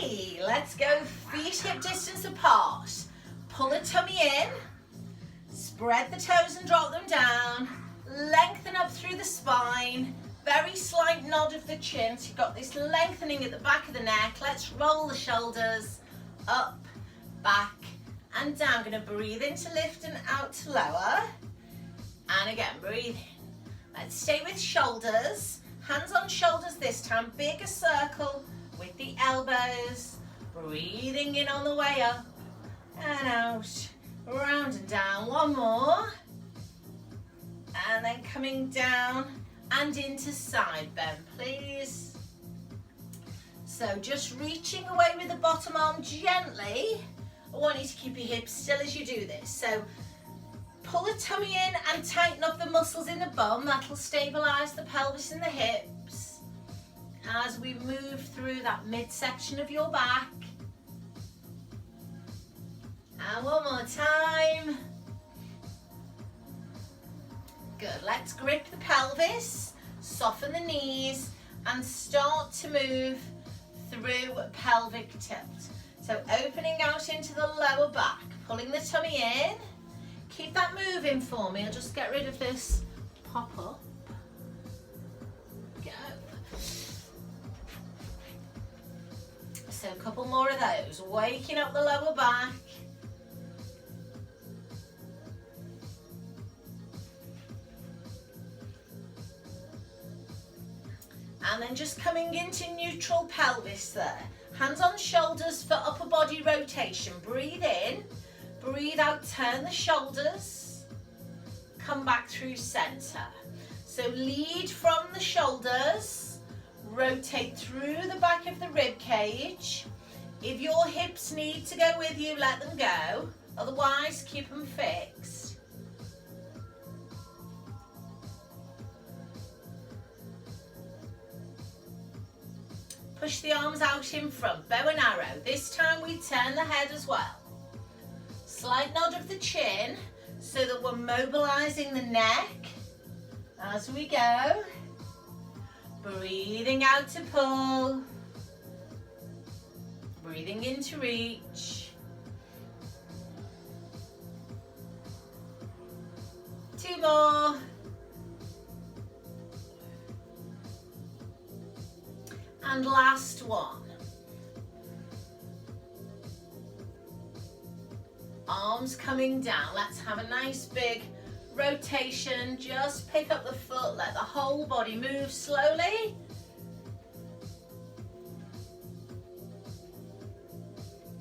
Okay, let's go feet hip distance apart. Pull the tummy in, spread the toes and drop them down, lengthen up through the spine, very slight nod of the chin, so you've got this lengthening at the back of the neck. Let's roll the shoulders up, back and down. Going to breathe in to lift and out to lower, and again breathe in. Let's stay with shoulders, hands on shoulders this time, bigger circle with the elbows, breathing in on the way up and out, round and down. One more, and then coming down and into side bend, please. So just reaching away with the bottom arm gently. I want you to keep your hips still as you do this. So pull the tummy in and tighten up the muscles in the bum. That'll stabilize the pelvis and the hips as we move through that midsection of your back. And one more time. Good, let's grip the pelvis, soften the knees and start to move through pelvic tilt. So opening out into the lower back, pulling the tummy in. Keep that moving for me. I'll just get rid of this pop up. Go. So a couple more of those. Waking up the lower back. And then just coming into neutral pelvis there. Hands on shoulders for upper body rotation. Breathe in, breathe out, turn the shoulders. Come back through center. So lead from the shoulders, rotate through the back of the rib cage. If your hips need to go with you, let them go. Otherwise, keep them fixed. Push the arms out in front, bow and arrow. This time we turn the head as well. Slight nod of the chin so that we're mobilizing the neck as we go. Breathing out to pull. Breathing in to reach. 2 more. And last one. Arms coming down. Let's have a nice big rotation. Just pick up the foot, let the whole body move slowly.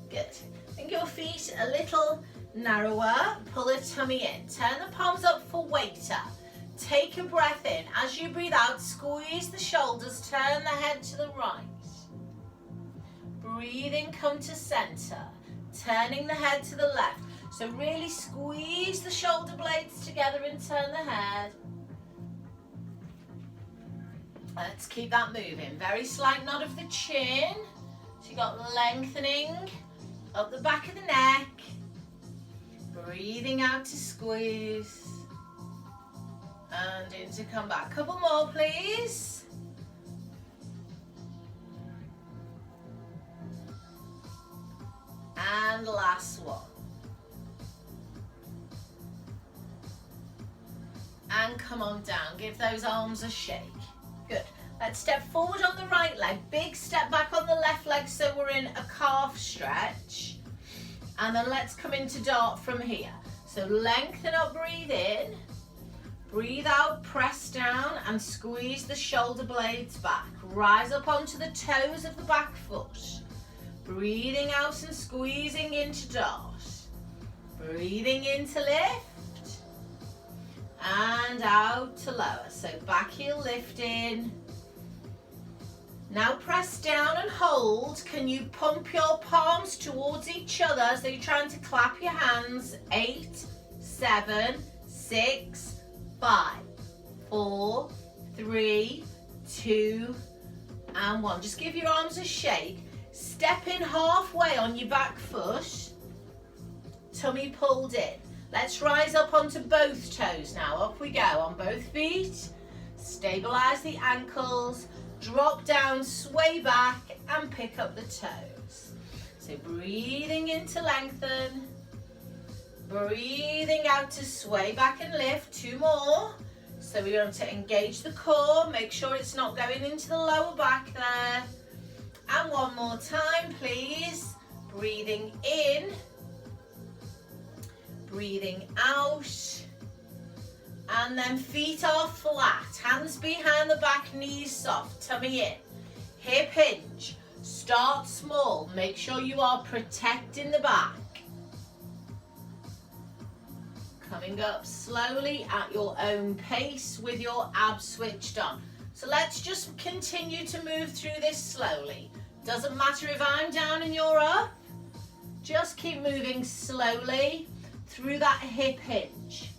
Good. Bring your feet a little narrower. Pull the tummy in. Turn the palms up for waiter. Take a breath in. As you breathe out, squeeze the shoulders, turn the head to the right. Breathing, come to center. Turning the head to the left. So really squeeze the shoulder blades together and turn the head. Let's keep that moving. Very slight nod of the chin. So you got lengthening up the back of the neck. Breathing out to squeeze. And in to come back. Couple more, please. And last one. And come on down. Give those arms a shake. Good. Let's step forward on the right leg. Big step back on the left leg so we're in a calf stretch. And then let's come into dart from here. So lengthen up, breathe in. Breathe out, press down and squeeze the shoulder blades back. Rise up onto the toes of the back foot. Breathing out and squeezing into dart. Breathing in to lift. And out to lower. So back heel lifting. Now press down and hold. Can you pump your palms towards each other? So you're trying to clap your hands. 8, 7, 6, 5, 4, 3, 2, and 1. Just give your arms a shake. Step in halfway on your back foot. Tummy pulled in. Let's rise up onto both toes now. Up we go on both feet. Stabilize the ankles, drop down, sway back, and pick up the toes. So breathing in to lengthen, breathing out to sway back and lift. 2 more. So we want to engage the core, make sure it's not going into the lower back there. And 1 more time, please. Breathing in, breathing out. And then feet are flat, hands behind the back, knees soft, tummy in. Hip hinge, start small, make sure you are protecting the back. Coming up slowly at your own pace with your abs switched on. So let's just continue to move through this slowly. Doesn't matter if I'm down and you're up, just keep moving slowly through that hip hinge.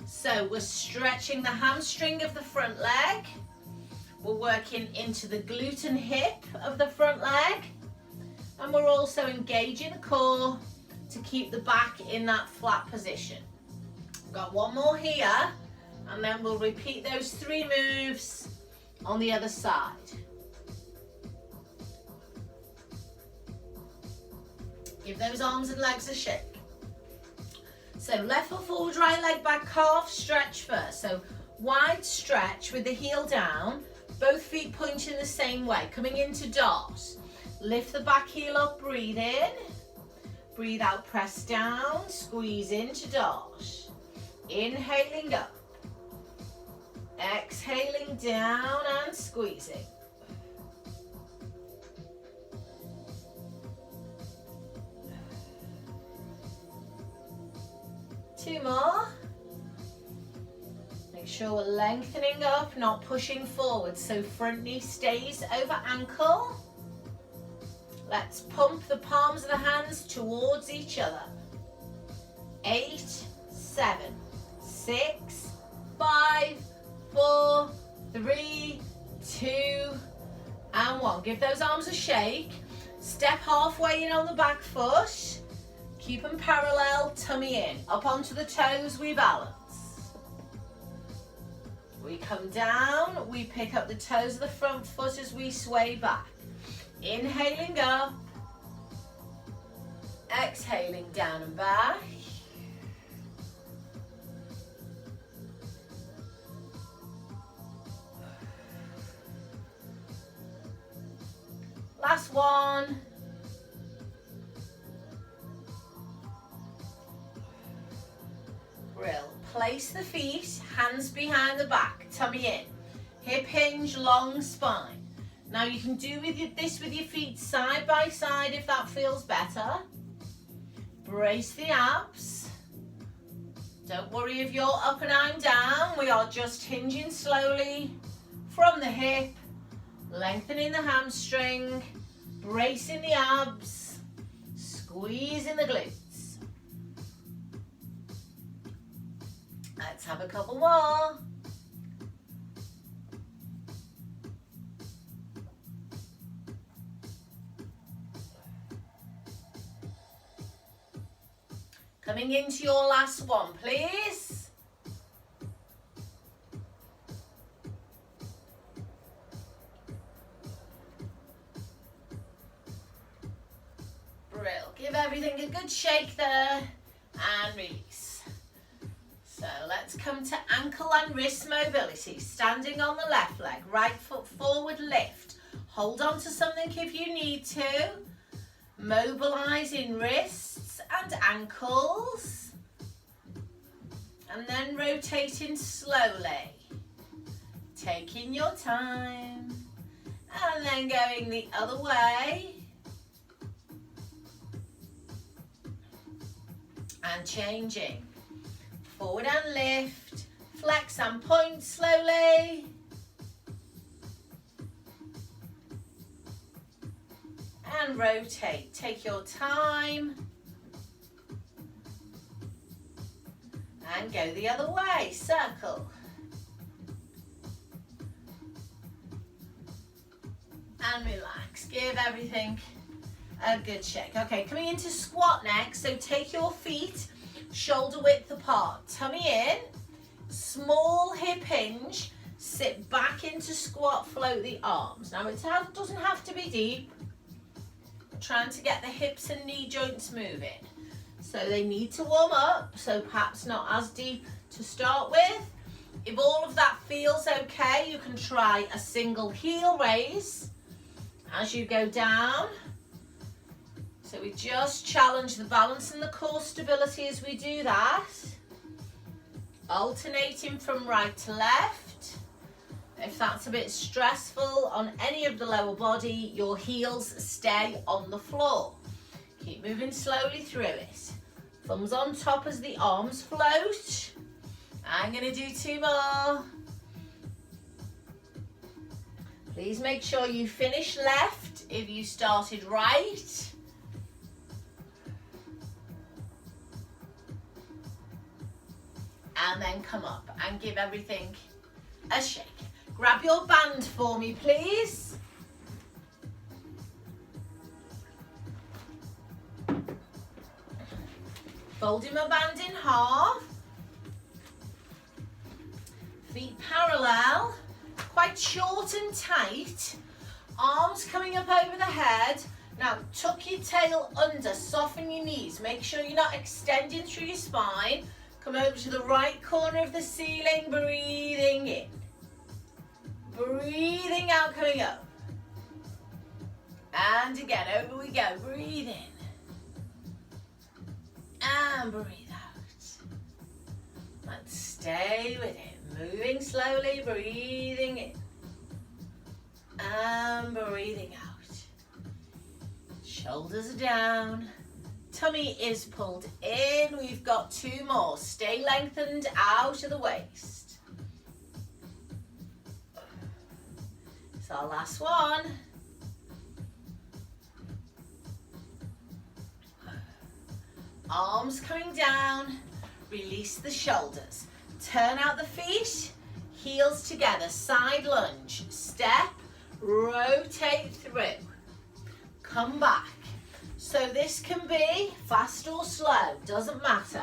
So we're stretching the hamstring of the front leg. We're working into the glute and hip of the front leg. And we're also engaging the core to keep the back in that flat position. Got 1 more here, and then we'll repeat those 3 moves on the other side. Give those arms and legs a shake. So left foot forward, right leg back, calf stretch first. So wide stretch with the heel down, both feet pointing the same way, coming into dart. Lift the back heel up, breathe in. Breathe out, press down, squeeze into dart. Inhaling up. Exhaling down and squeezing. Two more. Make sure we're lengthening up, not pushing forward. So front knee stays over ankle. Let's pump the palms of the hands towards each other. 8, 7, 6, 5, 4, 3, 2, and 1. Give those arms a shake. Step halfway in on the back foot. Keep them parallel, tummy in. Up onto the toes, we balance. We come down, we pick up the toes of the front foot as we sway back. Inhaling up. Exhaling down and back. Last one. Brill. Place the feet, hands behind the back, tummy in. Hip hinge, long spine. Now you can do this with your feet side by side if that feels better. Brace the abs. Don't worry if you're up and I'm down. We are just hinging slowly from the hip, lengthening the hamstring, bracing the abs, squeezing the glutes. Let's have a couple more. Coming into your last one, please. Brill. Give everything a good shake there and release. So let's come to ankle and wrist mobility. Standing on the left leg, right foot forward, lift. Hold on to something if you need to. Mobilizing wrists and ankles. And then rotating slowly. Taking your time. And then going the other way. And changing. Forward and lift, flex and point slowly. And rotate, take your time. And go the other way, circle. And relax, give everything a good shake. Okay, coming into squat next, so take your feet shoulder width apart, tummy in, small hip hinge, Sit back into squat, float the arms. Now it doesn't have to be deep. We're trying to get the hips and knee joints moving. So they need to warm up, so perhaps not as deep to start with. If all of that feels okay, you can try a single heel raise as you go down. So we just challenge the balance and the core stability as we do that. Alternating from right to left. If that's a bit stressful on any of the lower body, your heels stay on the floor. Keep moving slowly through it. Thumbs on top as the arms float. I'm going to do 2 more. Please make sure you finish left if you started right. And then come up and give everything a shake. Grab your band for me, please. Folding my band in half. Feet parallel, quite short and tight. Arms coming up over the head. Now tuck your tail under, soften your knees. Make sure you're not extending through your spine. Come over to the right corner of the ceiling, breathing in. Breathing out, coming up. And again, over we go, breathe in. And breathe out. Let's stay with it. Moving slowly, breathing in. And breathing out. Shoulders are down. Tummy is pulled in. We've got 2 more. Stay lengthened out of the waist. It's our last one. Arms coming down. Release the shoulders. Turn out the feet. Heels together. Side lunge. Step. Rotate through. Come back. So this can be fast or slow, doesn't matter.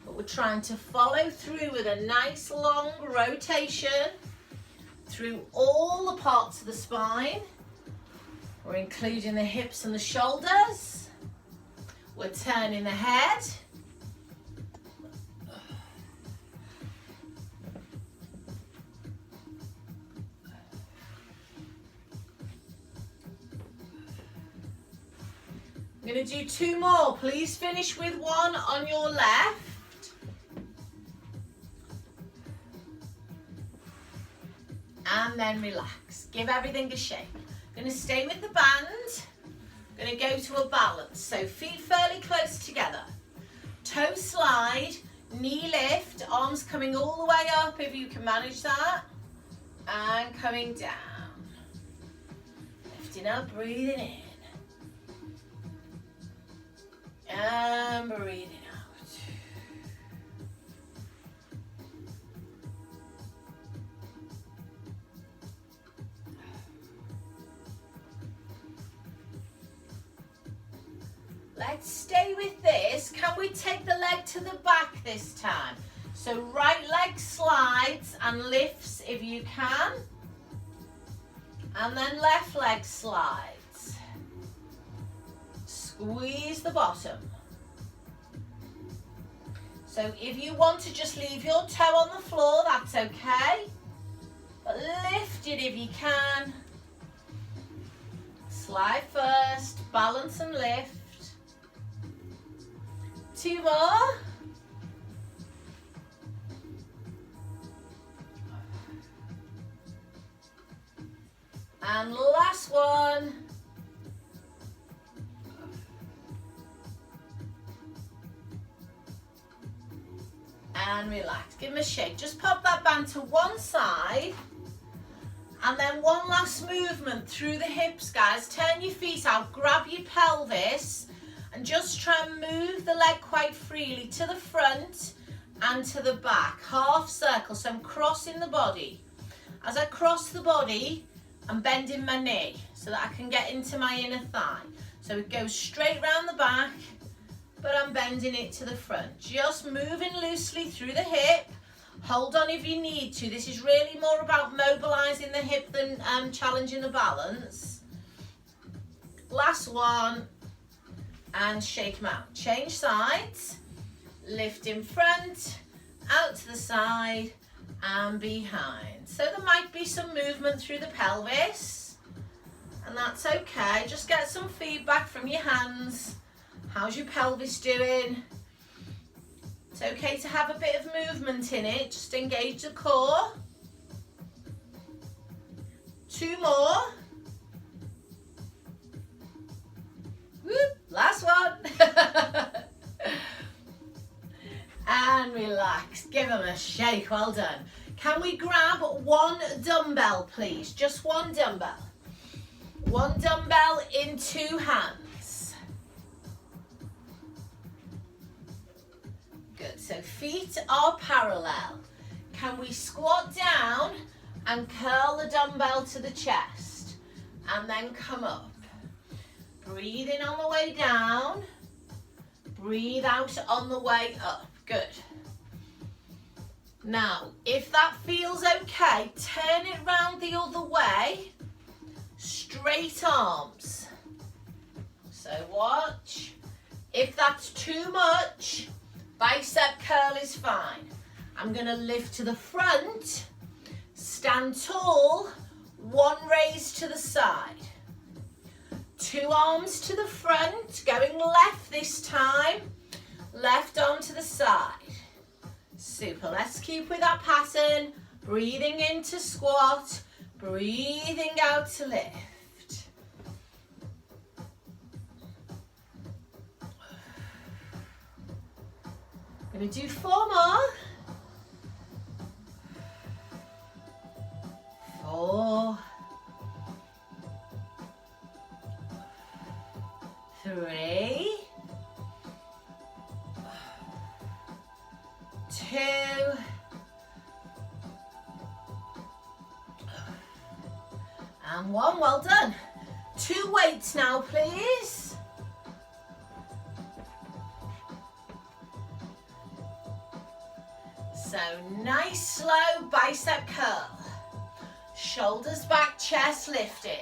But we're trying to follow through with a nice long rotation through all the parts of the spine. We're including the hips and the shoulders. We're turning the head. I'm going to do 2 more. Please finish with 1 on your left. And then relax. Give everything a shake. I'm going to stay with the band. I'm going to go to a balance. So feet fairly close together. Toe slide, knee lift, arms coming all the way up if you can manage that. And coming down. Lifting up, breathing in. And breathing out. Let's stay with this. Can we take the leg to the back this time? So right leg slides and lifts if you can. And then left leg slides. Squeeze the bottom. So if you want to just leave your toe on the floor, that's okay. But lift it if you can. Slide first, balance and lift. 2 more. And last one. And relax. Give them a shake. Just pop that band to one side. And then one last movement through the hips, guys. Turn your feet out. Grab your pelvis. And just try and move the leg quite freely to the front and to the back. Half circle. So I'm crossing the body. As I cross the body, I'm bending my knee so that I can get into my inner thigh. So it goes straight round the back, but I'm bending it to the front. Just moving loosely through the hip. Hold on if you need to. This is really more about mobilizing the hip than challenging the balance. Last one, and shake them out. Change sides, lift in front, out to the side and behind. So there might be some movement through the pelvis, and that's okay. Just get some feedback from your hands. How's your pelvis doing? It's okay to have a bit of movement in it. Just engage the core. 2 more. Whoop, last one. And relax. Give them a shake. Well done. Can we grab 1 dumbbell, please? Just 1 dumbbell. 1 dumbbell in 2 hands. Good. So feet are parallel. Can we squat down and curl the dumbbell to the chest and then come up? Breathe in on the way down. Breathe out on the way up. Good. Now, if that feels okay, turn it round the other way. Straight arms. So watch. If that's too much, bicep curl is fine. I'm going to lift to the front, stand tall, 1 raise to the side. 2 arms to the front, going left this time, left arm to the side. Super, let's keep with that pattern. Breathing in to squat, breathing out to lift. I'm going to do 4 more. 4, 3, 2, and 1. Well done. 2 weights now, please. So nice slow bicep curl. Shoulders back, chest lifted.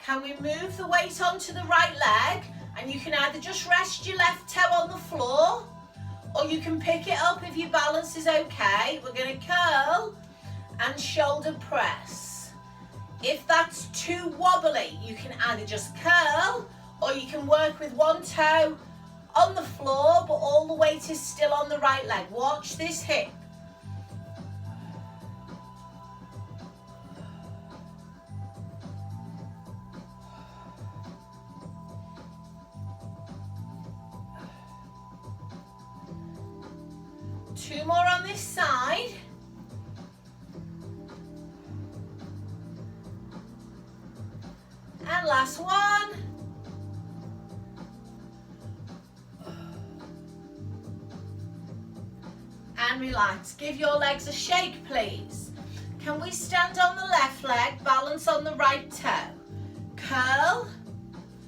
Can we move the weight onto the right leg? And you can either just rest your left toe on the floor, or you can pick it up if your balance is okay. We're going to curl and shoulder press. If that's too wobbly, you can either just curl, or you can work with 1 toe on the floor, but all the weight is still on the right leg. Watch this hip. Two more on this side. And last one. And relax. Give your legs a shake, please. Can we stand on the left leg, balance on the right toe? Curl.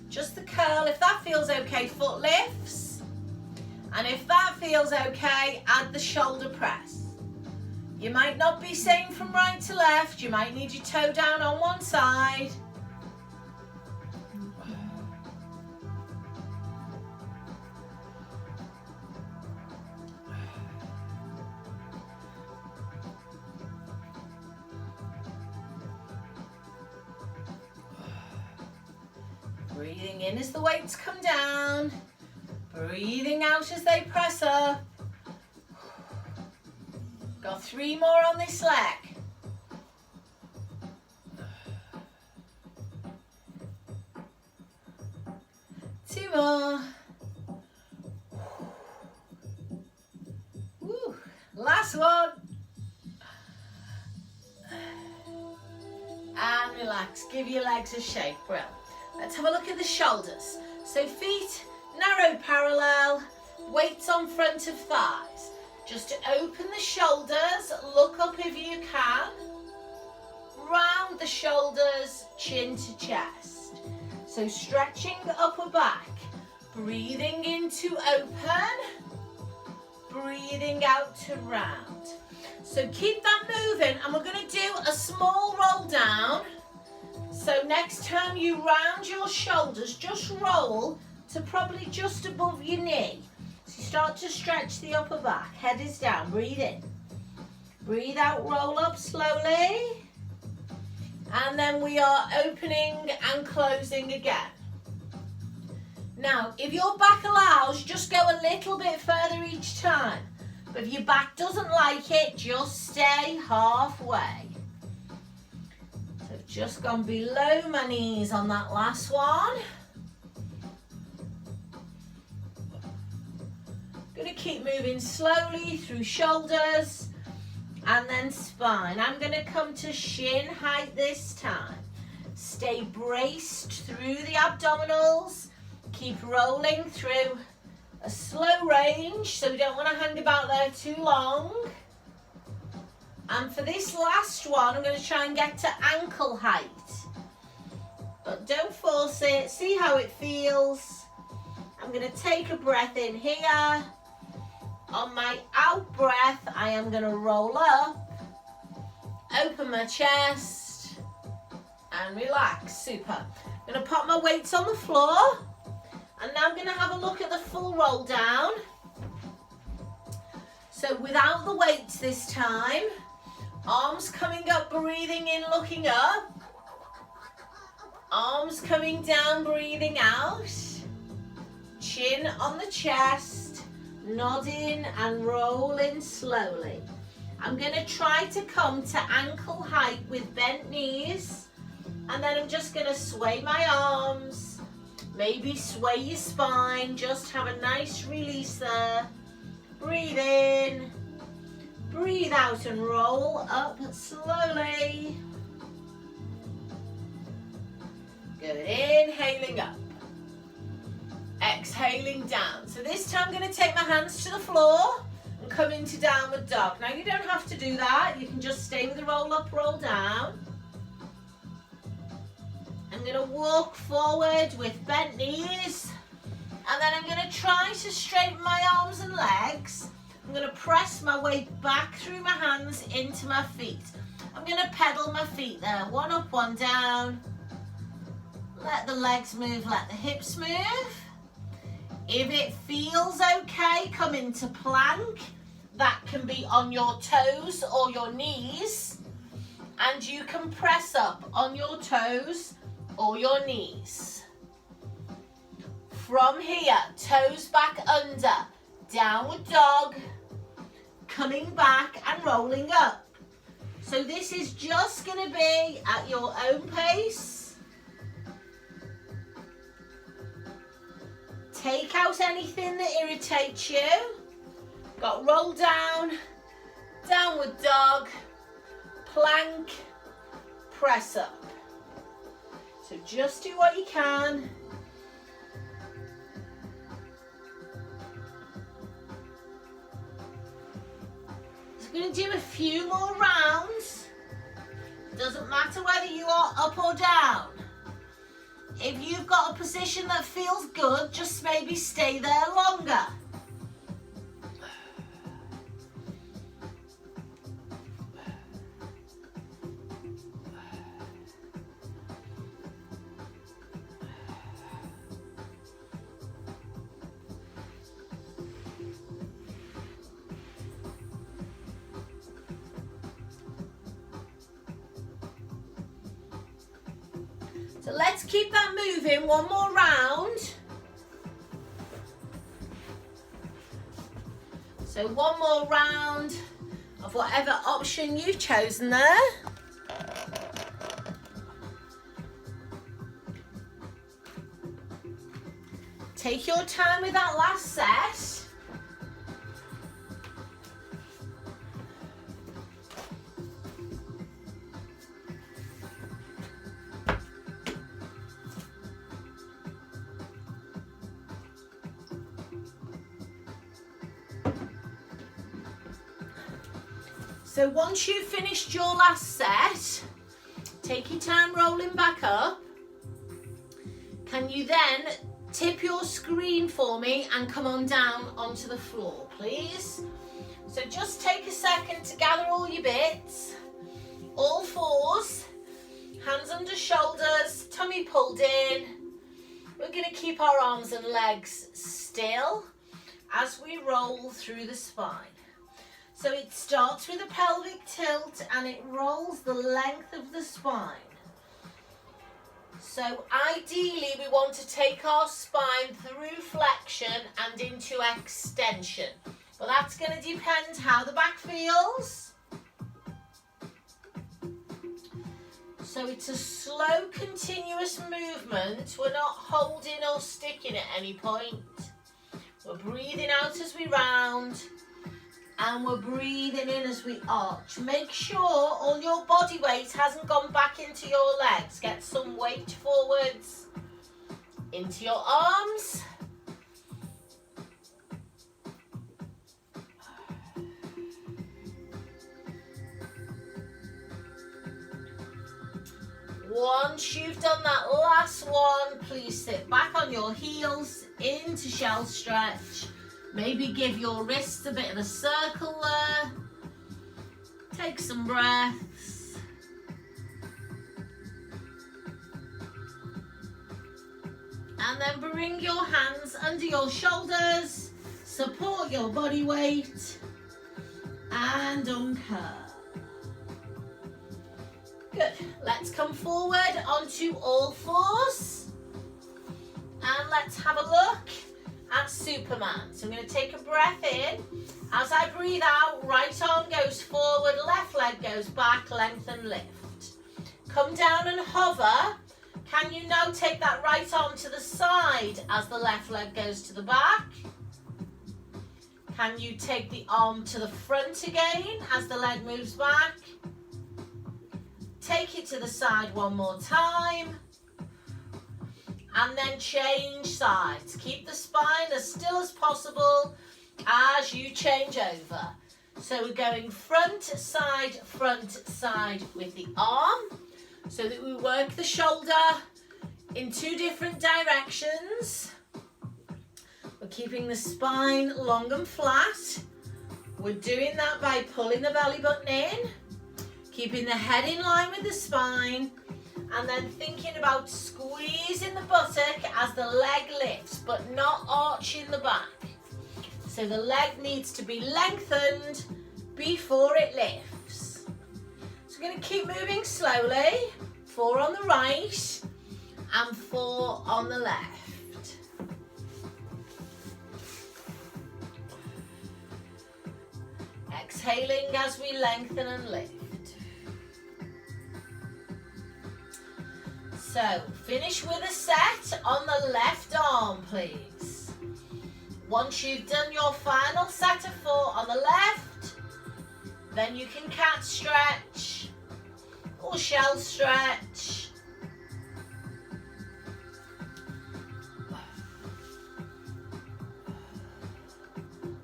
Just the curl. If that feels okay, foot lifts. And if that feels okay, add the shoulder press. You might not be same from right to left. You might need your toe down on one side. Breathing in as the weights come down. Breathing out as they press up. Got 3 more on this leg. Two more. Woo. Last one. And relax. Give your legs a shake. Well, let's have a look at the shoulders. So feet narrow parallel, weights on front of thighs. Just open the shoulders, look up if you can. Round the shoulders, chin to chest. So stretching the upper back, breathing in to open, breathing out to round. So keep that moving, and we're going to do a small roll down. So next time you round your shoulders, just roll to probably just above your knee. So you start to stretch the upper back. Head is down, breathe in. Breathe out, roll up slowly. And then we are opening and closing again. Now, if your back allows, just go a little bit further each time. But if your back doesn't like it, just stay halfway. So I've just gone below my knees on that last one. Going to keep moving slowly through shoulders and then spine. I'm going to come to shin height this time. Stay braced through the abdominals. Keep rolling through a slow range, so we don't want to hang about there too long. And for this last one, I'm going to try and get to ankle height. But don't force it. See how it feels. I'm going to take a breath in here. On my out breath, I am going to roll up, open my chest, and relax. Super. I'm going to pop my weights on the floor. And now I'm going to have a look at the full roll down. So without the weights this time, arms coming up, breathing in, looking up. Arms coming down, breathing out. Chin on the chest, nodding and rolling slowly. I'm going to try to come to ankle height with bent knees. And then I'm just going to sway my arms. Maybe sway your spine, just have a nice release there. Breathe in, breathe out and roll up slowly. Good, inhaling up. Exhaling down. So this time I'm going to take my hands to the floor and come into downward dog. Now you don't have to do that, you can just stay with the roll up, roll down. I'm going to walk forward with bent knees, and then I'm going to try to straighten my arms and legs. I'm going to press my way back through my hands into my feet. I'm going to pedal my feet there, one up, one down. Let the legs move, let the hips move. If it feels okay, come into plank. That can be on your toes or your knees, and you can press up on your toes or your knees. From here, toes back under, downward dog, coming back and rolling up. So this is just going to be at your own pace. Take out anything that irritates you. Got roll down, downward dog, plank, press up. So just do what you can. So we're going to do a few more rounds. Doesn't matter whether you are up or down. If you've got a position that feels good, just maybe stay there longer. So let's keep that moving, one more round. So one more round of whatever option you've chosen there. Take your time with that last set. So once you've finished your last set, take your time rolling back up. Can you then tip your screen for me and come on down onto the floor, please? So just take a second to gather all your bits. All fours, hands under shoulders, tummy pulled in. We're going to keep our arms and legs still as we roll through the spine. So it starts with a pelvic tilt and it rolls the length of the spine. So ideally we want to take our spine through flexion and into extension. But that's going to depend how the back feels. So it's a slow, continuous movement. We're not holding or sticking at any point. We're breathing out as we round. And we're breathing in as we arch. Make sure all your body weight hasn't gone back into your legs. Get some weight forwards into your arms. Once you've done that last one, please sit back on your heels into shell stretch. Maybe give your wrists a bit of a circle there. Take some breaths. And then bring your hands under your shoulders. Support your body weight. And uncurl. Good. Let's come forward onto all fours. And let's have a look at Superman. So I'm going to take a breath in. As I breathe out, right arm goes forward, left leg goes back, lengthen, lift. Come down and hover. Can you now take that right arm to the side as the left leg goes to the back? Can you take the arm to the front again as the leg moves back? Take it to the side one more time. And then change sides. Keep the spine as still as possible as you change over. So we're going front side with the arm so that we work the shoulder in two different directions. We're keeping the spine long and flat. We're doing that by pulling the belly button in, keeping the head in line with the spine, and then thinking about squeezing the buttock as the leg lifts, but not arching the back. So the leg needs to be lengthened before it lifts. So we're going to keep moving slowly. 4 on the right and 4 on the left. Exhaling as we lengthen and lift. So, finish with a set on the left arm, please. Once you've done your final set of 4 on the left, then you can cat stretch or shell stretch.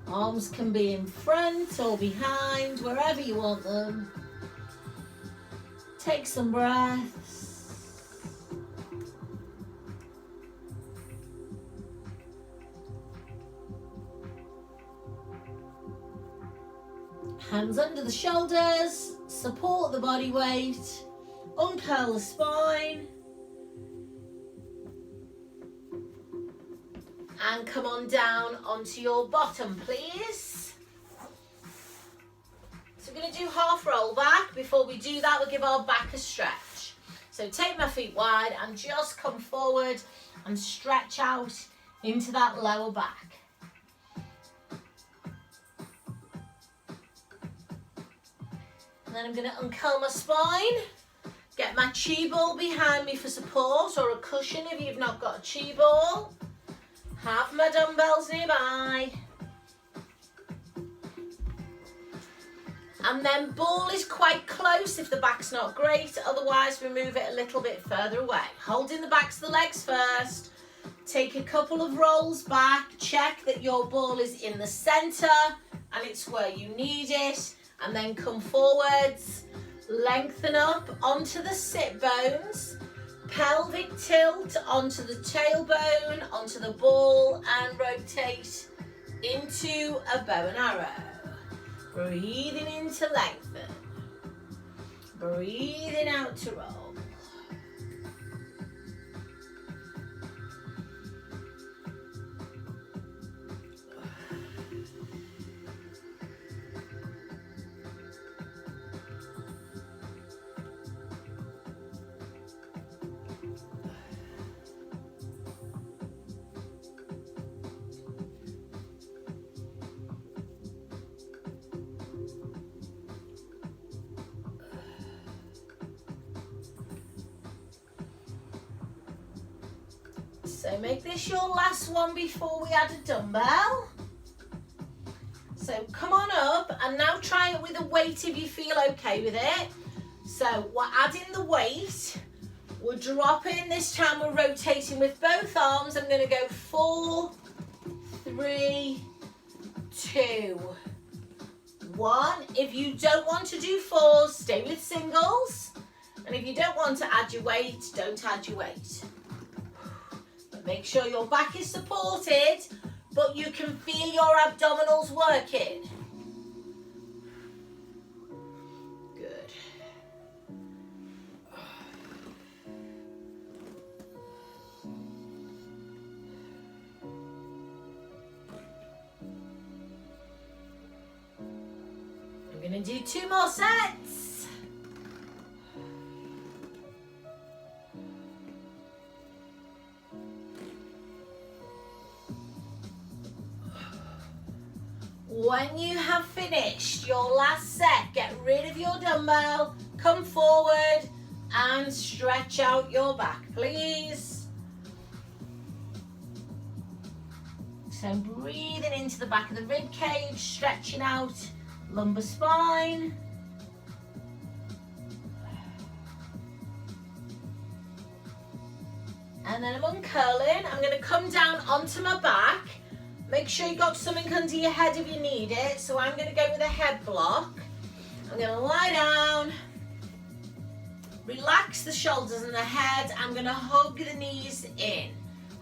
Arms can be in front or behind, wherever you want them. Take some breaths. Hands under the shoulders, support the body weight, uncurl the spine, and come on down onto your bottom, please. So we're going to do half roll back. Before we do that, we'll give our back a stretch. So take my feet wide and just come forward and stretch out into that lower back. And then I'm going to uncurl my spine, get my chi ball behind me for support, or a cushion if you've not got a chi ball. Have my dumbbells nearby. And then ball is quite close if the back's not great, otherwise we move it a little bit further away. Holding the backs of the legs first, take a couple of rolls back, check that your ball is in the centre and it's where you need it. And then come forwards, lengthen up onto the sit bones, pelvic tilt onto the tailbone, onto the ball, and rotate into a bow and arrow. Breathing in to lengthen. Breathing out to roll. So make this your last one before we add a dumbbell. So come on up and now try it with a weight if you feel okay with it. So we're adding the weight, we're dropping, this time we're rotating with both arms. I'm going to go 4, 3, 2, 1. If you don't want to do fours, stay with singles. And if you don't want to add your weight, don't add your weight. Make sure your back is supported, but you can feel your abdominals working. Good. I'm going to do 2 more sets. When you have finished your last set, get rid of your dumbbell, come forward and stretch out your back, please. So breathing into the back of the rib cage, stretching out lumbar spine. And then I'm uncurling. I'm going to come down onto my back. Make sure you got something under your head if you need it. So I'm going to go with a head block. I'm going to lie down, relax the shoulders and the head. I'm going to hug the knees in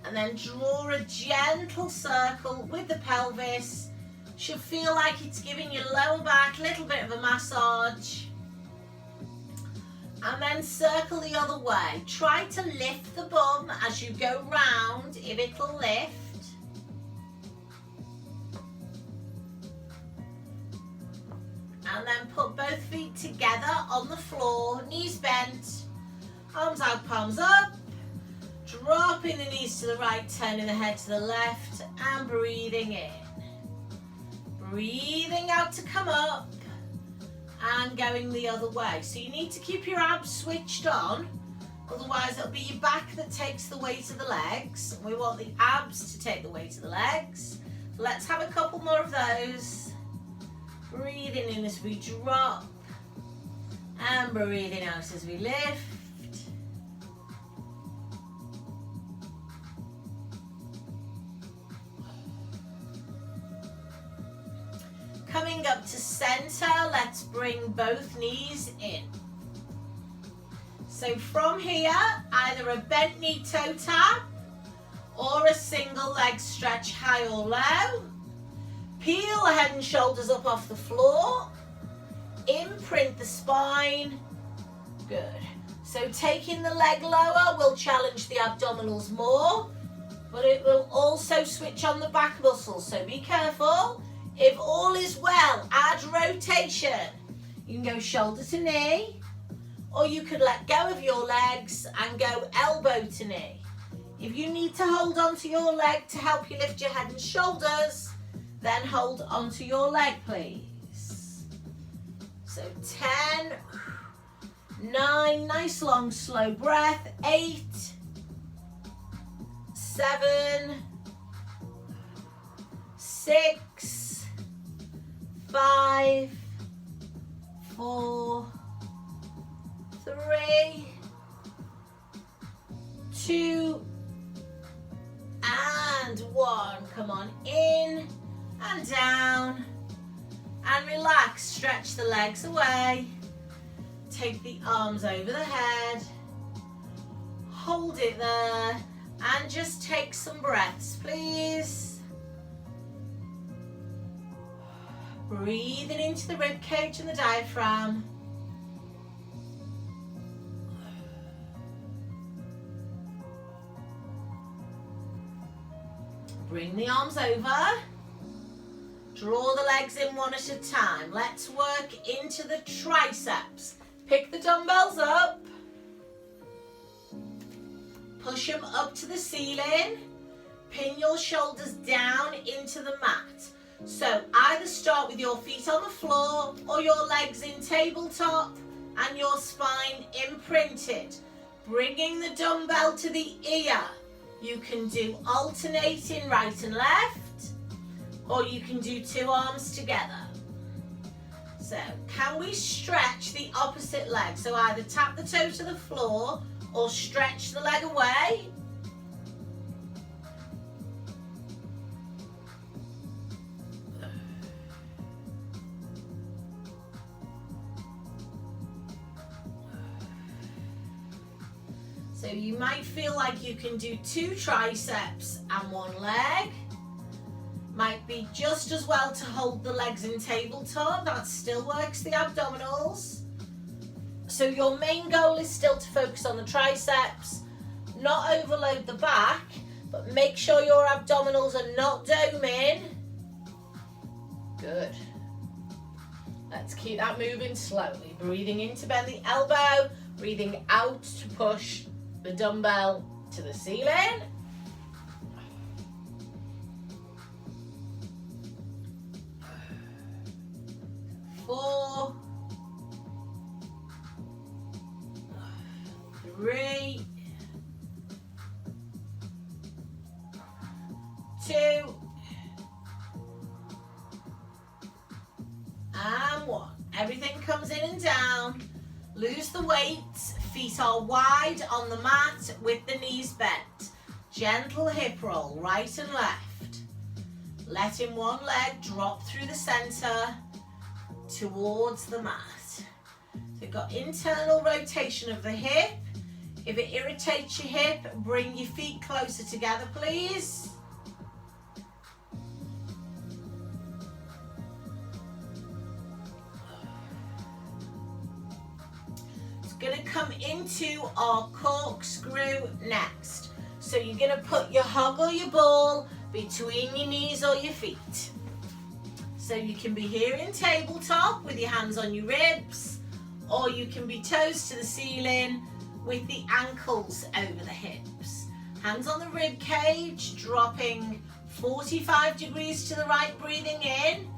and then draw a gentle circle with the pelvis. Should feel like it's giving your lower back a little bit of a massage. And then circle the other way. Try to lift the bum as you go round, if it'll lift. And then put both feet together on the floor, knees bent, arms out, palms up. Dropping the knees to the right, turning the head to the left, and breathing in. Breathing out to come up, and going the other way. So you need to keep your abs switched on, otherwise it'll be your back that takes the weight of the legs. We want the abs to take the weight of the legs. Let's have a couple more of those. Breathing in as we drop, and breathing out as we lift. Coming up to center, let's bring both knees in. So from here, either a bent knee toe tap or a single leg stretch, high or low. Peel the head and shoulders up off the floor. Imprint the spine. Good. So taking the leg lower will challenge the abdominals more, but it will also switch on the back muscles. So be careful. If all is well, add rotation. You can go shoulder to knee, or you could let go of your legs and go elbow to knee. If you need to hold onto your leg to help you lift your head and shoulders, then hold onto your leg, please. So 10, 9, nice long slow breath, 8, 7, 6, 5, 4, 3, 2, and 1. Come on, in and down, and relax. Stretch the legs away. Take the arms over the head. Hold it there, and just take some breaths, please. Breathing into the rib cage and the diaphragm. Bring the arms over. Draw the legs in one at a time. Let's work into the triceps. Pick the dumbbells up. Push them up to the ceiling. Pin your shoulders down into the mat. So either start with your feet on the floor or your legs in tabletop and your spine imprinted. Bringing the dumbbell to the ear. You can do alternating right and left, or you can do two arms together. So can we stretch the opposite leg? So either tap the toe to the floor or stretch the leg away. So you might feel like you can do two triceps and one leg. Might be just as well to hold the legs in tabletop. That still works the abdominals. So your main goal is still to focus on the triceps, not overload the back, but make sure your abdominals are not doming. Good. Let's keep that moving slowly. Breathing in to bend the elbow, breathing out to push the dumbbell to the ceiling. Four, three, two, and one. Everything comes in and down. Lose the weight. Feet are wide on the mat with the knees bent. Gentle hip roll, right and left. Letting one leg drop through the center towards the mat. So you've got internal rotation of the hip. If it irritates your hip, bring your feet closer together, please. Going to come into our corkscrew next. So you're going to put your hug or your ball between your knees or your feet. So you can be here in tabletop with your hands on your ribs, or you can be toes to the ceiling with the ankles over the hips. Hands on the rib cage, dropping 45 degrees to the right, breathing in,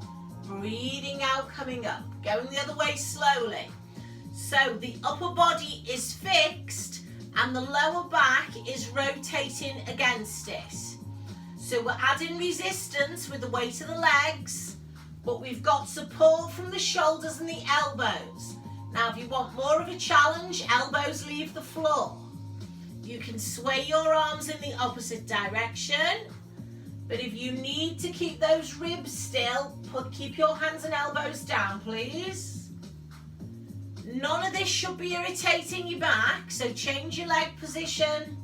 breathing out, coming up, going the other way slowly. So the upper body is fixed and the lower back is rotating against it. So we're adding resistance with the weight of the legs, but we've got support from the shoulders and the elbows. Now if you want more of a challenge, elbows leave the floor. You can sway your arms in the opposite direction, but if you need to keep those ribs still, keep your hands and elbows down, please. None of this should be irritating your back, so change your leg position.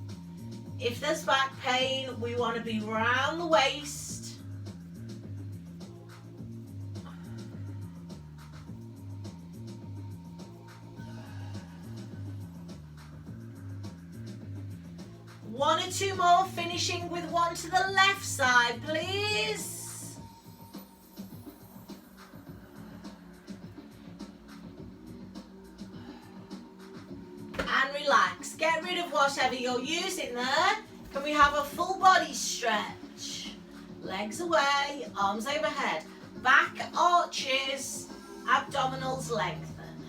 If there's back pain, we want to be round the waist. One or two more, finishing with one to the left side, please. And relax. Get rid of whatever you're using there. Can we have a full body stretch? Legs away, arms overhead. Back arches, abdominals lengthen.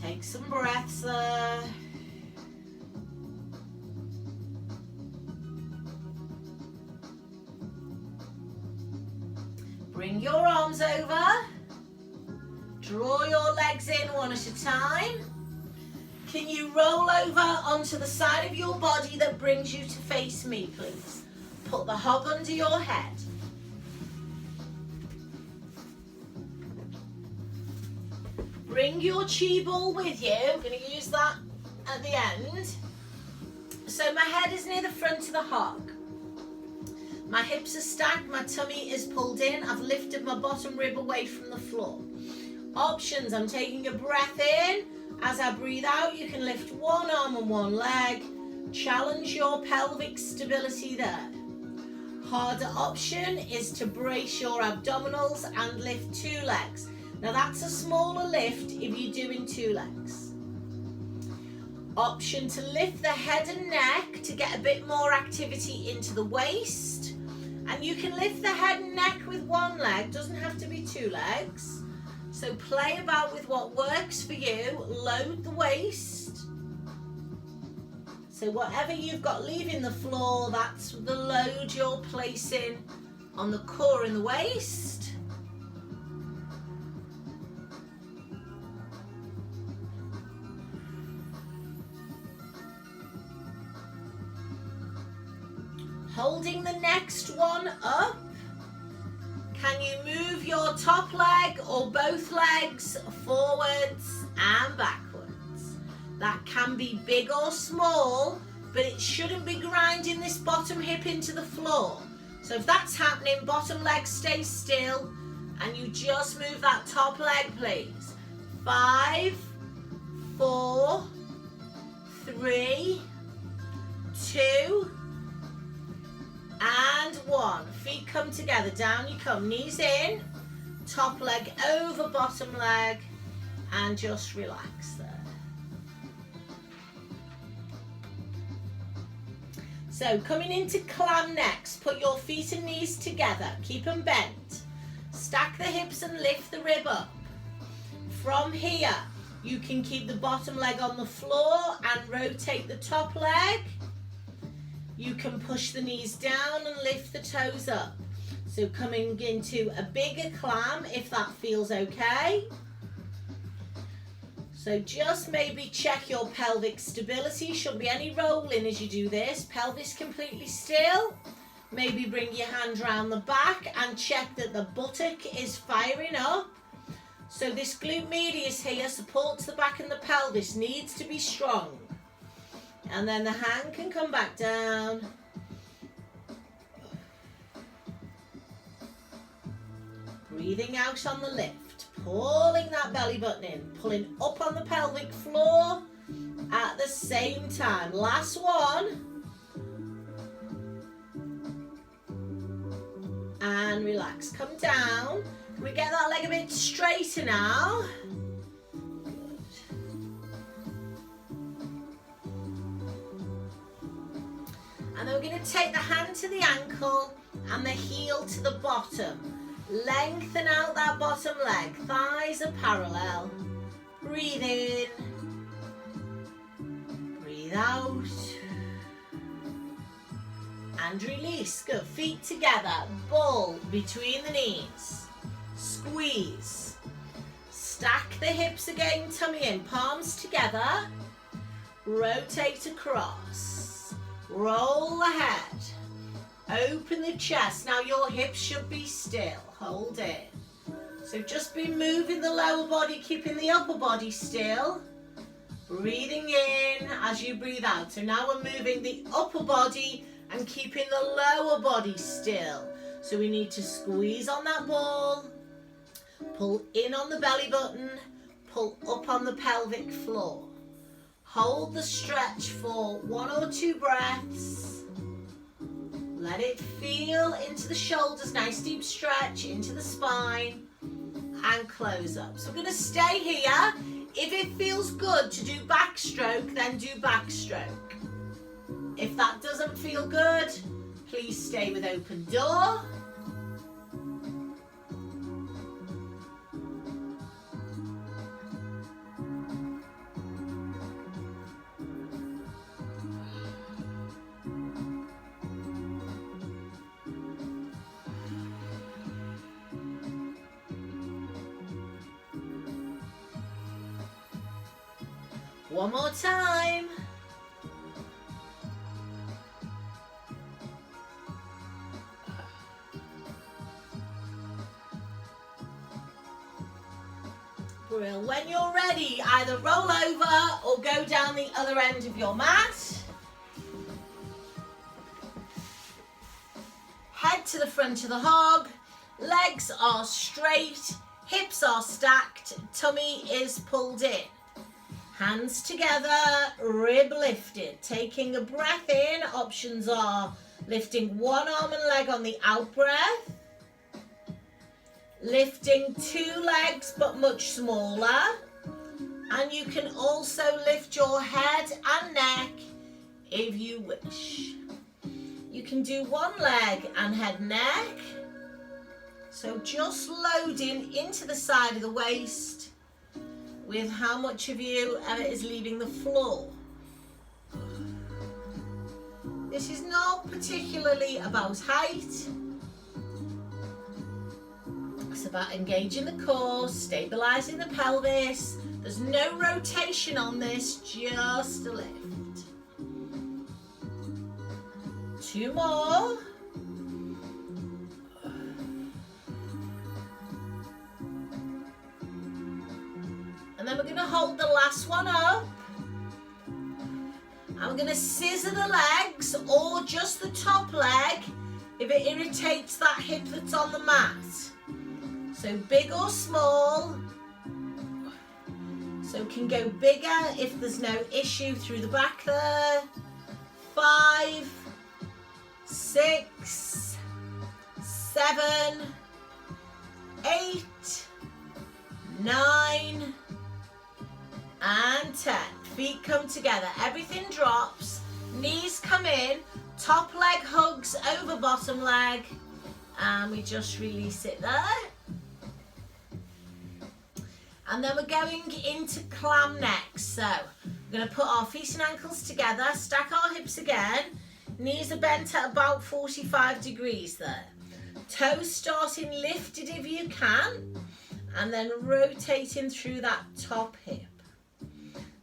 Take some breaths there. Bring your arms over. Draw your legs in one at a time. Can you roll over onto the side of your body that brings you to face me, please? Put the hug under your head. Bring your chi ball with you. I'm going to use that at the end. So my head is near the front of the hug. My hips are stacked, my tummy is pulled in, I've lifted my bottom rib away from the floor. Options, I'm taking a breath in. As I breathe out, you can lift one arm and one leg. Challenge your pelvic stability there. Harder option is to brace your abdominals and lift two legs. Now that's a smaller lift if you're doing two legs. Option to lift the head and neck to get a bit more activity into the waist. And you can lift the head and neck with one leg, doesn't have to be two legs. So play about with what works for you, load the waist. So whatever you've got leaving the floor, that's the load you're placing on the core and the waist. Holding the next one up. Can you move your top leg or both legs forwards and backwards? That can be big or small, but it shouldn't be grinding this bottom hip into the floor. So if that's happening, bottom leg stays still and you just move that top leg, please. 5, 4, 3, 2, and 1. Feet come together, down you come, knees in, top leg over bottom leg, and just relax there. So coming into clam next, put your feet and knees together, keep them bent. Stack the hips and lift the rib up. From here, you can keep the bottom leg on the floor and rotate the top leg. You can push the knees down and lift the toes up. So coming into a bigger clam if that feels okay. So just maybe check your pelvic stability. Shouldn't be any rolling as you do this. Pelvis completely still. Maybe bring your hand around the back and check that the buttock is firing up. So this glute medius here supports the back and the pelvis, needs to be strong. And then the hand can come back down. Breathing out on the lift. Pulling that belly button in, pulling up on the pelvic floor at the same time. Last one. And relax, come down. Can we get that leg a bit straighter now? Good. And then we're going to take the hand to the ankle and the heel to the bottom. Lengthen out that bottom leg, thighs are parallel. Breathe in, breathe out, and release. Good, feet together, ball between the knees, squeeze. Stack the hips again, tummy in, palms together, rotate across, roll the head. Open the chest. Now your hips should be still. Hold it. So just be moving the lower body, keeping the upper body still. Breathing in as you breathe out. So now we're moving the upper body and keeping the lower body still. So we need to squeeze on that ball. Pull in on the belly button. Pull up on the pelvic floor. Hold the stretch for 1 or 2 breaths. Let it feel into the shoulders, nice deep stretch into the spine, and close up. So we're going to stay here. If it feels good to do backstroke, then do backstroke. If that doesn't feel good, please stay with open door. One more time. Brilliant. When you're ready, either roll over or go down the other end of your mat. Head head to the front of the hog, legs are straight, hips are stacked, tummy is pulled in. Hands together, rib lifted. Taking a breath in, options are lifting one arm and leg on the out breath, lifting two legs but much smaller, and you can also lift your head and neck if you wish. You can do one leg and head neck, so just loading into the side of the waist with how much of you is leaving the floor. This is not particularly about height. It's about engaging the core, stabilizing the pelvis. There's no rotation on this, just a lift. Two more. And then we're going to hold the last one up. I'm going to scissor the legs or just the top leg if it irritates that hip that's on the mat. So big or small. So can go bigger if there's no issue through the back there. 5, 6, 7, 8, 9, and 10. Feet come together, everything drops, knees come in, top leg hugs over bottom leg, and we just release it there. And then we're going into clam next. So we're going to put our feet and ankles together, stack our hips again, knees are bent at about 45 degrees there. Toes starting lifted if you can, and then rotating through that top hip.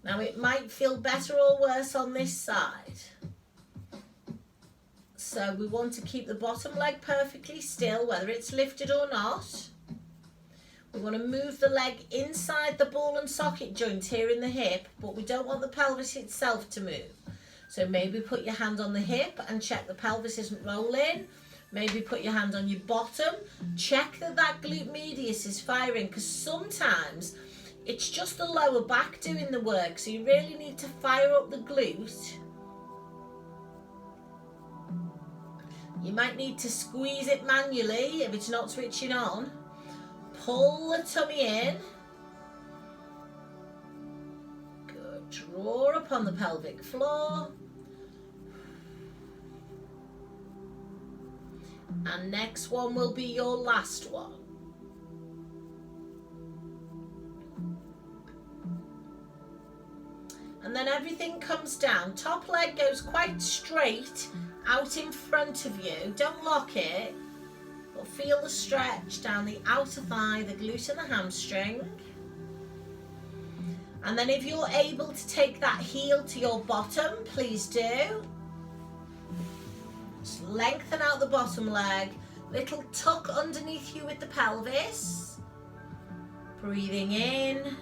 Now it might feel better or worse on this side. So we want to keep the bottom leg perfectly still, whether it's lifted or not. We want to move the leg inside the ball and socket joint here in the hip, but we don't want the pelvis itself to move. So maybe put your hand on the hip and check the pelvis isn't rolling. Maybe put your hand on your bottom. Check that that glute medius is firing, because sometimes it's just the lower back doing the work, so you really need to fire up the glute. You might need to squeeze it manually if it's not switching on. Pull the tummy in. Good. Draw up on the pelvic floor. And next one will be your last one. And then everything comes down. Top leg goes quite straight out in front of you. Don't lock it, but feel the stretch down the outer thigh, the glute and the hamstring. And then if you're able to take that heel to your bottom, please do. Just lengthen out the bottom leg. Little tuck underneath you with the pelvis. Breathing in.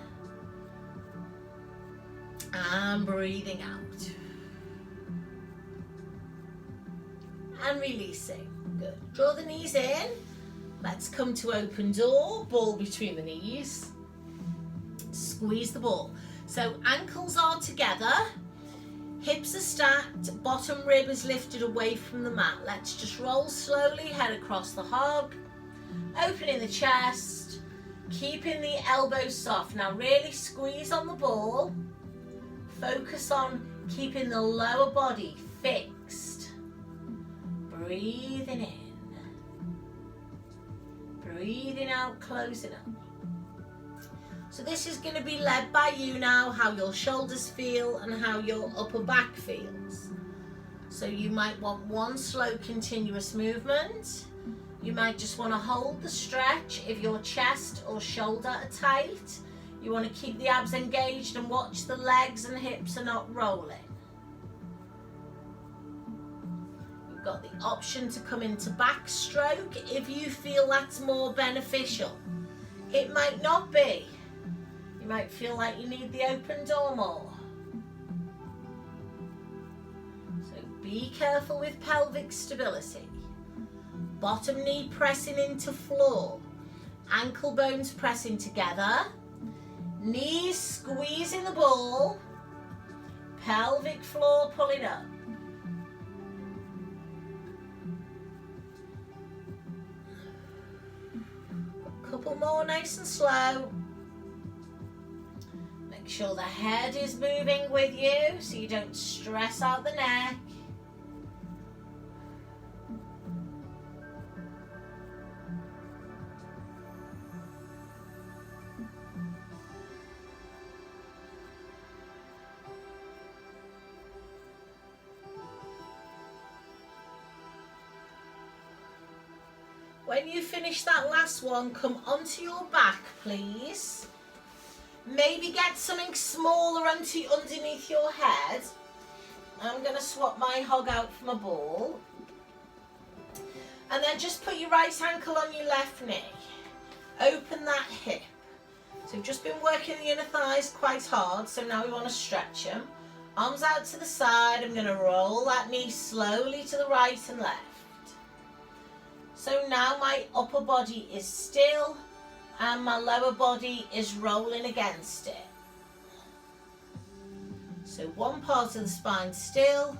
And breathing out. And releasing. Good. Draw the knees in. Let's come to open door. Ball between the knees. Squeeze the ball. So ankles are together. Hips are stacked. Bottom rib is lifted away from the mat. Let's just roll slowly. Head across the hog. Opening the chest. Keeping the elbows soft. Now really squeeze on the ball. Focus on keeping the lower body fixed. Breathing in. Breathing out, closing up. So this is going to be led by you now, how your shoulders feel and how your upper back feels. So you might want one slow continuous movement. You might just want to hold the stretch if your chest or shoulder are tight. You want to keep the abs engaged and watch the legs and hips are not rolling. You've got the option to come into backstroke if you feel that's more beneficial. It might not be. You might feel like you need the open door more. So be careful with pelvic stability. Bottom knee pressing into floor. Ankle bones pressing together. Knees squeezing the ball. Pelvic floor pulling up. A couple more nice and slow. Make sure the head is moving with you so you don't stress out the neck. When you finish that last one, come onto your back, please. Maybe get something smaller underneath your head. I'm going to swap my hog out for my ball. And then just put your right ankle on your left knee. Open that hip. So we've just been working the inner thighs quite hard, so now we want to stretch them. Arms out to the side. I'm going to roll that knee slowly to the right and left. So now my upper body is still and my lower body is rolling against it. So one part of the spine still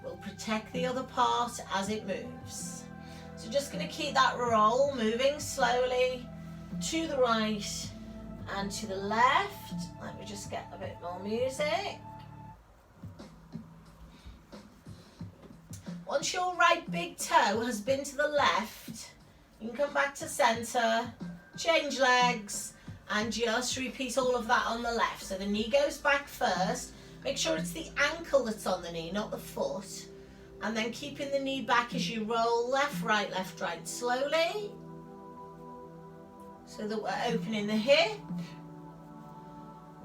will protect the other part as it moves. So just going to keep that roll moving slowly to the right and to the left. Let me just get a bit more music. Once your right big toe has been to the left, you can come back to centre, change legs, and just repeat all of that on the left. So the knee goes back first. Make sure it's the ankle that's on the knee, not the foot. And then keeping the knee back as you roll left, right, slowly. So that we're opening the hip.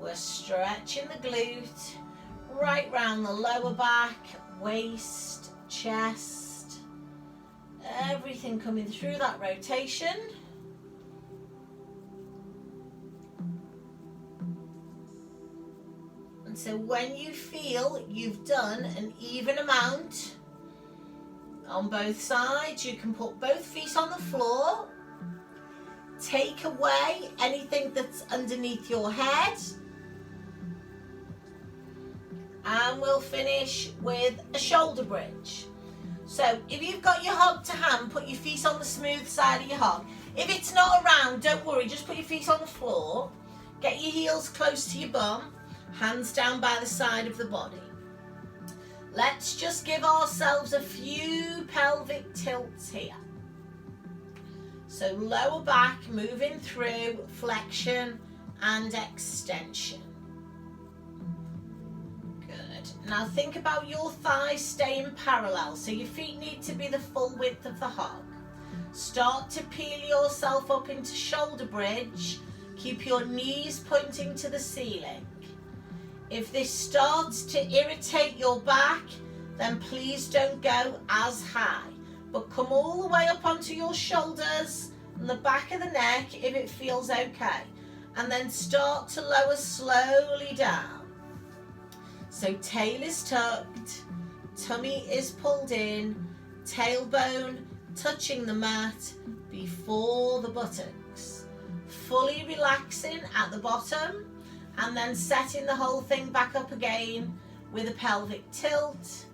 We're stretching the glute, right round the lower back, waist, chest, everything coming through that rotation. And so when you feel you've done an even amount on both sides, you can put both feet on the floor, take away anything that's underneath your head, and we'll finish with a shoulder bridge. So if you've got your hog to hand, put your feet on the smooth side of your hog. If it's not around, don't worry, just put your feet on the floor. Get your heels close to your bum, hands down by the side of the body. Let's just give ourselves a few pelvic tilts here. So lower back moving through flexion and extension. Now think about your thighs staying parallel, so your feet need to be the full width of the hog. Start to peel yourself up into shoulder bridge. Keep your knees pointing to the ceiling. If this starts to irritate your back, then please don't go as high, but come all the way up onto your shoulders and the back of the neck if it feels okay. And then start to lower slowly down. So tail is tucked, tummy is pulled in, tailbone touching the mat before the buttocks. Fully relaxing at the bottom and then setting the whole thing back up again with a pelvic tilt.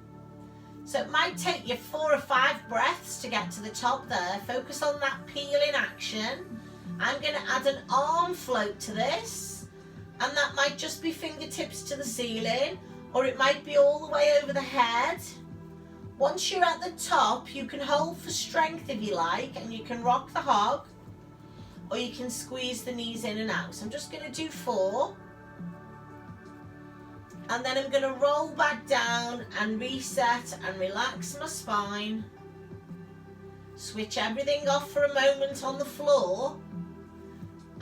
So it might take you 4 or 5 breaths to get to the top there. Focus on that peeling action. I'm going to add an arm float to this, and that might just be fingertips to the ceiling, or it might be all the way over the head. Once you're at the top, you can hold for strength if you like, and you can rock the hog, or you can squeeze the knees in and out. So I'm just going to do 4. And then I'm going to roll back down and reset and relax my spine. Switch everything off for a moment on the floor,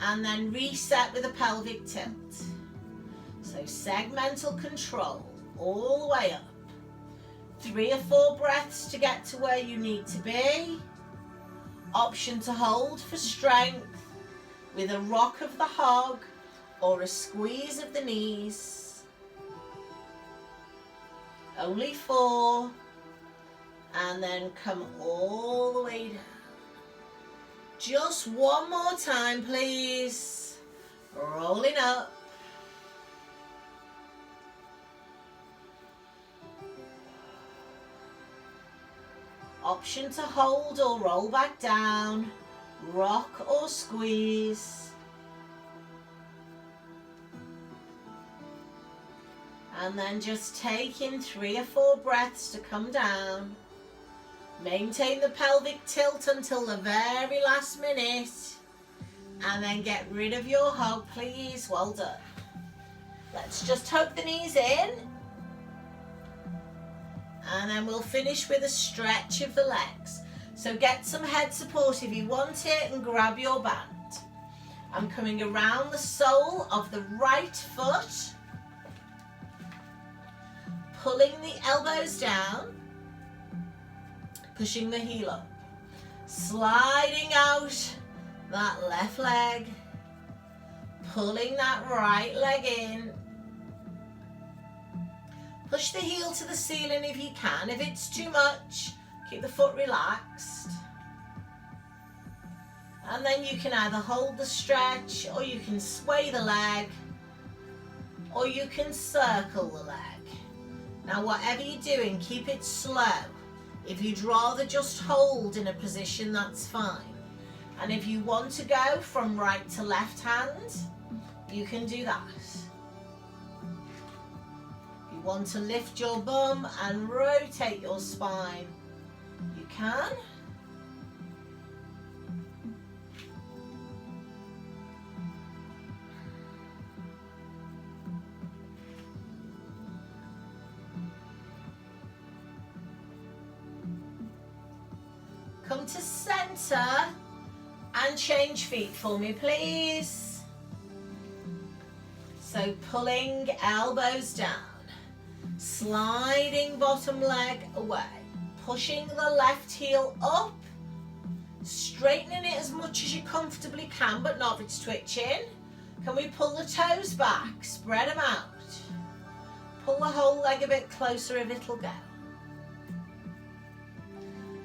and then reset with a pelvic tilt. So segmental control all the way up. 3 or 4 breaths to get to where you need to be. Option to hold for strength with a rock of the hog or a squeeze of the knees. Only 4, And then come all the way down. Just one more time, please. Rolling up. Option to hold or roll back down, rock or squeeze. And then just take in 3 or 4 breaths to come down. Maintain the pelvic tilt until the very last minute. And then get rid of your hug, please. Well done. Let's just hug the knees in. And then we'll finish with a stretch of the legs. So get some head support if you want it and grab your band. I'm coming around the sole of the right foot, pulling the elbows down, pushing the heel up, sliding out that left leg, pulling that right leg in. Push the heel to the ceiling if you can. If it's too much, keep the foot relaxed. And then you can either hold the stretch, or you can sway the leg, or you can circle the leg. Now, whatever you're doing, keep it slow. If you'd rather just hold in a position, that's fine. And if you want to go from right to left hand, you can do that. Want to lift your bum and rotate your spine, you can. Come to center and change feet for me, please. So pulling elbows down, sliding bottom leg away, pushing the left heel up, straightening it as much as you comfortably can, but not if it's twitching. Can we pull the toes back, spread them out? Pull the whole leg a bit closer if it'll go.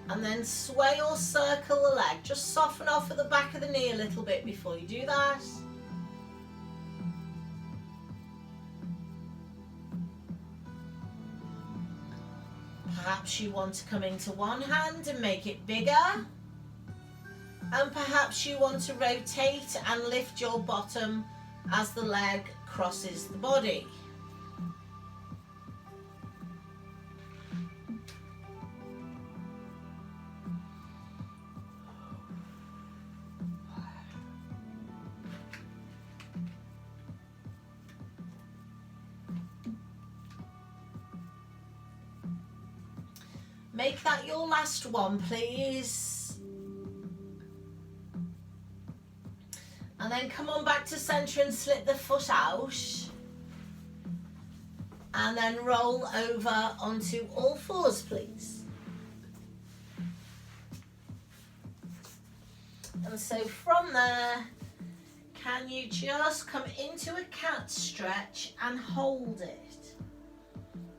And then sway or circle the leg. Just soften off at the back of the knee a little bit before you do that. Perhaps you want to come into one hand and make it bigger. And perhaps you want to rotate and lift your bottom as the leg crosses the body. Make that your last one, please. And then come on back to center and slip the foot out. And then roll over onto all fours, please. And so from there, can you just come into a cat stretch and hold it?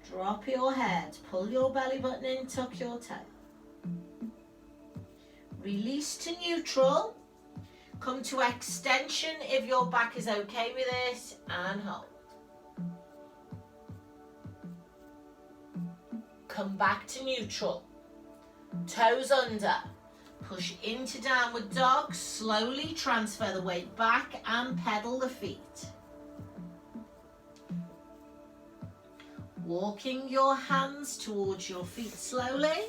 Drop your head, pull your belly button in, tuck your tail. Release to neutral. Come to extension if your back is okay with it, and hold. Come back to neutral. Toes under. Push into downward dog. Slowly transfer the weight back and pedal the feet. Walking your hands towards your feet slowly,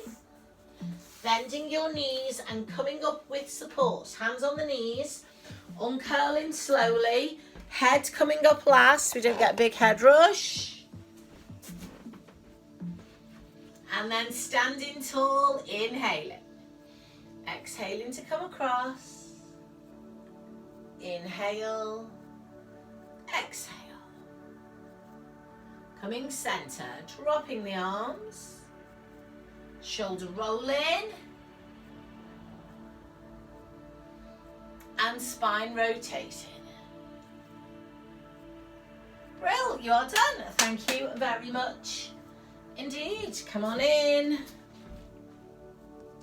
bending your knees and coming up with support. Hands on the knees, uncurling slowly, head coming up last, we don't get a big head rush. And then standing tall, inhaling. Exhaling to come across. Inhale, exhale. Coming center, dropping the arms, shoulder rolling, and spine rotating. Brill, you're done. Thank you very much indeed. Come on in.